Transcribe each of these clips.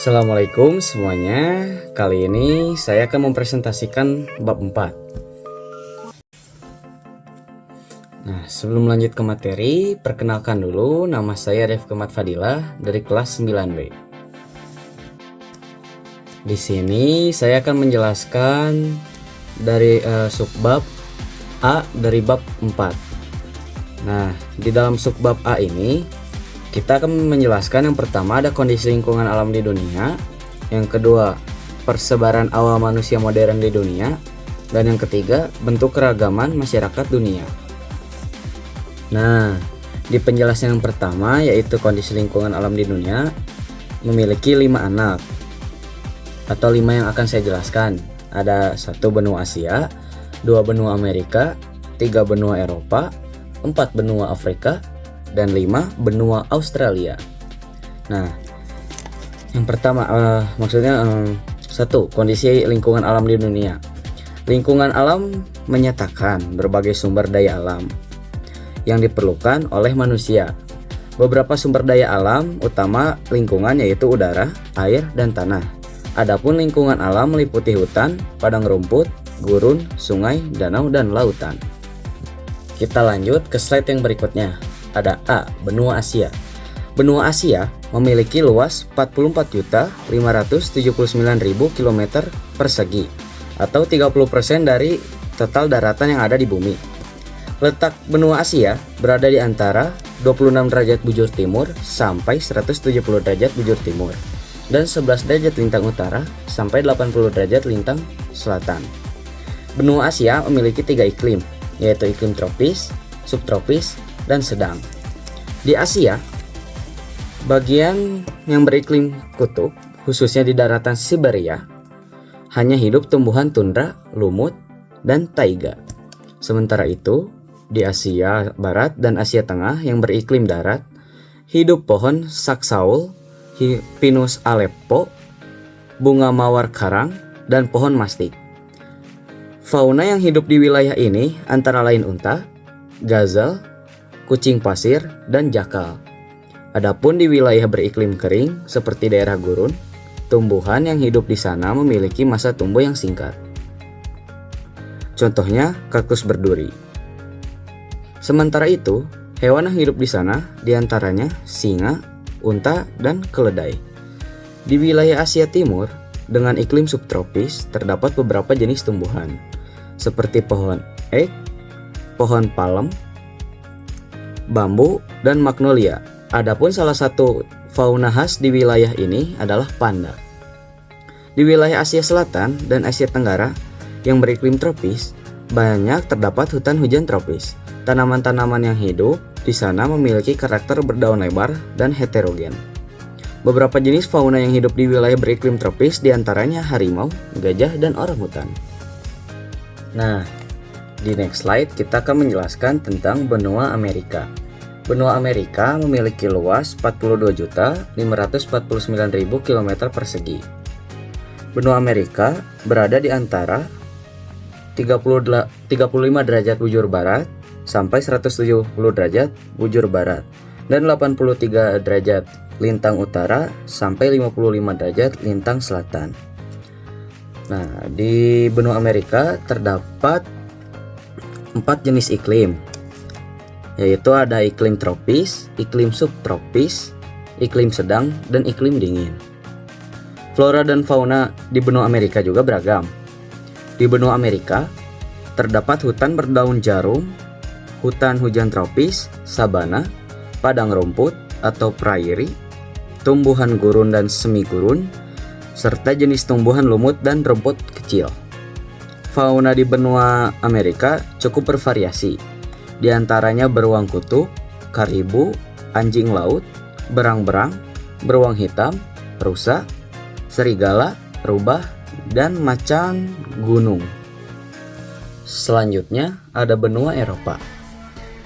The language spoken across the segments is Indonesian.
Assalamualaikum semuanya. Kali ini saya akan mempresentasikan bab 4. Nah, sebelum lanjut ke materi, perkenalkan dulu, nama saya Rifki Fadilah dari kelas 9B. Di sini saya akan menjelaskan dari subbab A dari bab 4. Nah, di dalam subbab A ini kita akan menjelaskan yang pertama ada kondisi lingkungan alam di dunia, yang kedua persebaran awal manusia modern di dunia, dan yang ketiga bentuk keragaman masyarakat dunia. Nah, di penjelasan yang pertama yaitu kondisi lingkungan alam di dunia memiliki 5 anak atau 5 yang akan saya jelaskan. Ada 1 benua Asia, 2 benua Amerika, 3 benua Eropa, 4 benua Afrika, dan 5 benua Australia. Nah, yang pertama maksudnya 1. Kondisi lingkungan alam di dunia. Lingkungan alam menyatakan berbagai sumber daya alam yang diperlukan oleh manusia. Beberapa sumber daya alam utama lingkungan yaitu udara, air, dan tanah. Adapun lingkungan alam meliputi hutan, padang rumput, gurun, sungai, danau, dan lautan. Kita lanjut ke slide yang berikutnya. Ada A, benua Asia. Benua Asia memiliki luas 44.579.000 km persegi atau 30% dari total daratan yang ada di bumi. Letak benua Asia berada di antara 26 derajat bujur timur sampai 170 derajat bujur timur dan 11 derajat lintang utara sampai 80 derajat lintang selatan. Benua Asia memiliki 3 iklim, yaitu iklim tropis, subtropis, dan sedang. Di Asia, bagian yang beriklim kutub, khususnya di daratan Siberia, hanya hidup tumbuhan tundra, lumut, dan taiga. Sementara itu, di Asia Barat dan Asia Tengah yang beriklim darat, hidup pohon saksaul, Pinus Aleppo, bunga mawar karang, dan pohon mastik. Fauna yang hidup di wilayah ini antara lain unta, gazelle, kucing pasir, dan jakal. Adapun di wilayah beriklim kering seperti daerah gurun, tumbuhan yang hidup di sana memiliki masa tumbuh yang singkat. Contohnya kaktus berduri. Sementara itu, hewan yang hidup di sana diantaranya singa, unta, dan keledai. Di wilayah Asia Timur dengan iklim subtropis terdapat beberapa jenis tumbuhan seperti pohon ek, pohon palem, bambu, dan magnolia. Adapun salah satu fauna khas di wilayah ini adalah panda. Di wilayah Asia Selatan dan Asia Tenggara yang beriklim tropis, banyak terdapat hutan hujan tropis. Tanaman-tanaman yang hidup di sana memiliki karakter berdaun lebar dan heterogen. Beberapa jenis fauna yang hidup di wilayah beriklim tropis diantaranya harimau, gajah, dan orangutan. Nah, di next slide kita akan menjelaskan tentang benua Amerika. Benua Amerika memiliki luas 42.549.000 km persegi. Benua Amerika berada di antara 35 derajat bujur barat sampai 170 derajat bujur barat dan 83 derajat lintang utara sampai 55 derajat lintang selatan. Nah, di benua Amerika terdapat 4 jenis iklim, yaitu ada iklim tropis, iklim subtropis, iklim sedang, dan iklim dingin. Flora dan fauna di benua Amerika juga beragam. Di benua Amerika terdapat hutan berdaun jarum, hutan hujan tropis, sabana, padang rumput atau prairie, tumbuhan gurun dan semi gurun, serta jenis tumbuhan lumut dan rumput kecil. Fauna di benua Amerika cukup bervariasi, di antaranya beruang kutub, karibu, anjing laut, berang-berang, beruang hitam, rusa, serigala, rubah, dan macan gunung. Selanjutnya ada benua Eropa.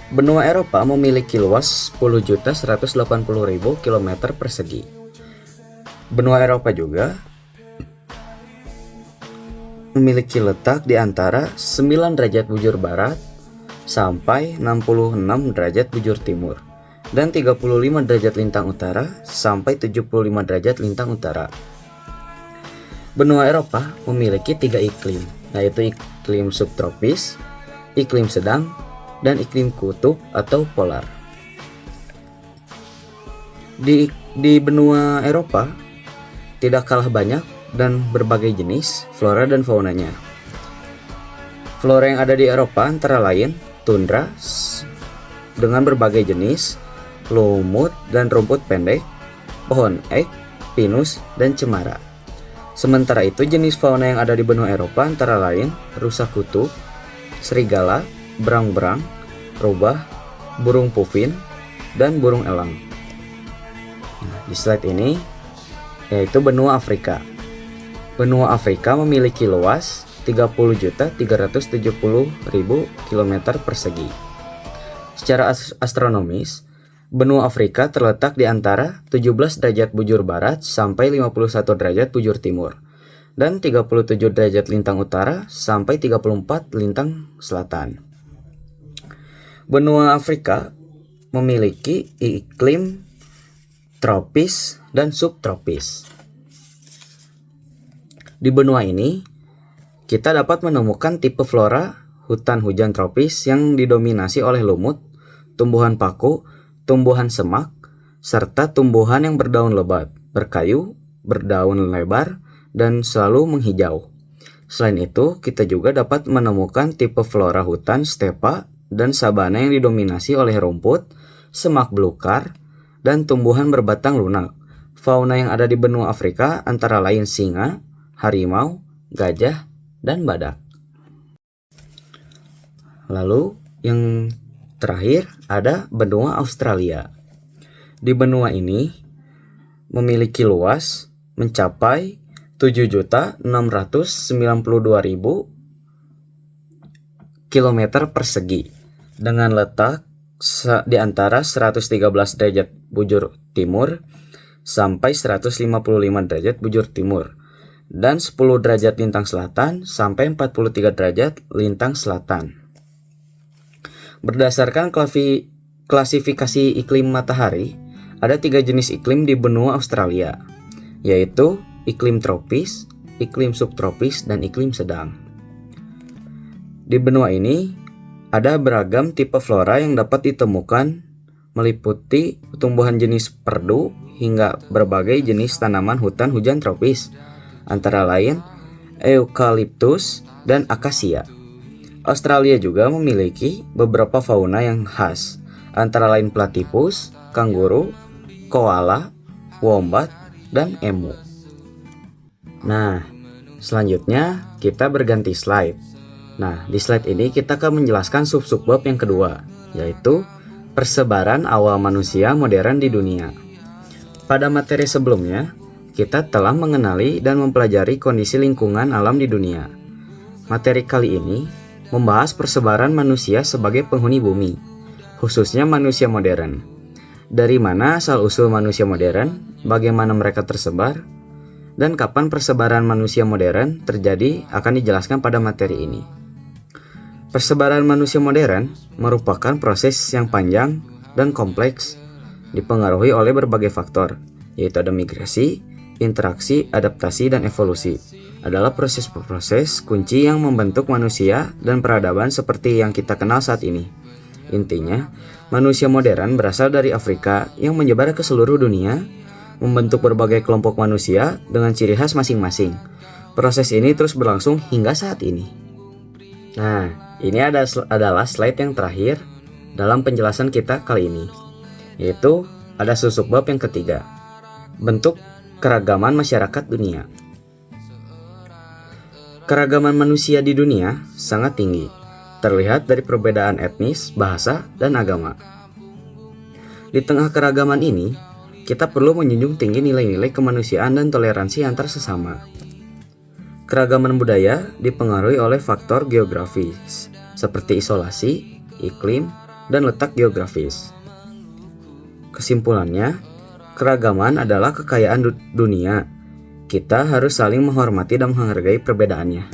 Benua Eropa memiliki luas 10.180.000 km persegi. Benua Eropa juga memiliki letak di antara 9 derajat bujur barat sampai 66 derajat bujur timur dan 35 derajat lintang utara sampai 75 derajat lintang utara. Benua Eropa memiliki 3 iklim, yaitu iklim subtropis, iklim sedang, dan iklim kutub atau polar. Di benua Eropa tidak kalah banyak dan berbagai jenis flora dan faunanya. Flora yang ada di Eropa antara lain tundra dengan berbagai jenis lumut dan rumput pendek, pohon ek, pinus, dan cemara. Sementara itu jenis fauna yang ada di benua Eropa antara lain rusa kutub, serigala, berang-berang, rubah, burung puvin, dan burung elang. Di slide ini yaitu benua Afrika. Benua Afrika memiliki luas 30.370.000 km persegi. Secara astronomis, benua Afrika terletak di antara 17 derajat bujur barat sampai 51 derajat bujur timur dan 37 derajat lintang utara sampai 34 lintang selatan. Benua Afrika memiliki iklim tropis dan subtropis. Di benua ini, kita dapat menemukan tipe flora hutan hujan tropis yang didominasi oleh lumut, tumbuhan paku, tumbuhan semak, serta tumbuhan yang berdaun lebat, berkayu, berdaun lebar, dan selalu menghijau. Selain itu, kita juga dapat menemukan tipe flora hutan stepa dan sabana yang didominasi oleh rumput, semak belukar, dan tumbuhan berbatang lunak. Fauna yang ada di benua Afrika antara lain singa, harimau, gajah, dan badak. Lalu, yang terakhir ada benua Australia. Di benua ini memiliki luas mencapai 7.692.000 km persegi dengan letak di antara 113 derajat bujur timur sampai 155 derajat bujur timur dan 10 derajat lintang selatan sampai 43 derajat lintang selatan. Berdasarkan klasifikasi iklim matahari, ada 3 jenis iklim di benua Australia, yaitu iklim tropis, iklim subtropis, dan iklim sedang. Di benua ini, ada beragam tipe flora yang dapat ditemukan, meliputi tumbuhan jenis perdu hingga berbagai jenis tanaman hutan hujan tropis, antara lain eukaliptus dan akasia. Australia juga memiliki beberapa fauna yang khas, antara lain platypus, kanguru, koala, wombat, dan emu. Nah, selanjutnya kita berganti slide. Nah, di slide ini kita akan menjelaskan sub-subbab yang kedua, yaitu persebaran awal manusia modern di dunia. Pada materi sebelumnya, kita telah mengenali dan mempelajari kondisi lingkungan alam di dunia. Materi kali ini membahas persebaran manusia sebagai penghuni bumi, khususnya manusia modern. Dari mana asal-usul manusia modern, bagaimana mereka tersebar, dan kapan persebaran manusia modern terjadi akan dijelaskan pada materi ini. Persebaran manusia modern merupakan proses yang panjang dan kompleks, dipengaruhi oleh berbagai faktor, yaitu ada migrasi, interaksi, adaptasi, dan evolusi. Adalah proses-proses kunci yang membentuk manusia dan peradaban seperti yang kita kenal saat ini. Intinya, manusia modern berasal dari Afrika yang menyebar ke seluruh dunia, membentuk berbagai kelompok manusia dengan ciri khas masing-masing. Proses ini terus berlangsung hingga saat ini. Nah, ini adalah slide yang terakhir dalam penjelasan kita kali ini, yaitu ada subbab yang ketiga, bentuk keragaman masyarakat dunia. Keragaman manusia di dunia sangat tinggi, terlihat dari perbedaan etnis, bahasa, dan agama. Di tengah keragaman ini, kita perlu menjunjung tinggi nilai-nilai kemanusiaan dan toleransi antar sesama. Keragaman budaya dipengaruhi oleh faktor geografis, seperti isolasi, iklim, dan letak geografis. Kesimpulannya, keragaman adalah kekayaan dunia. Kita harus saling menghormati dan menghargai perbedaannya.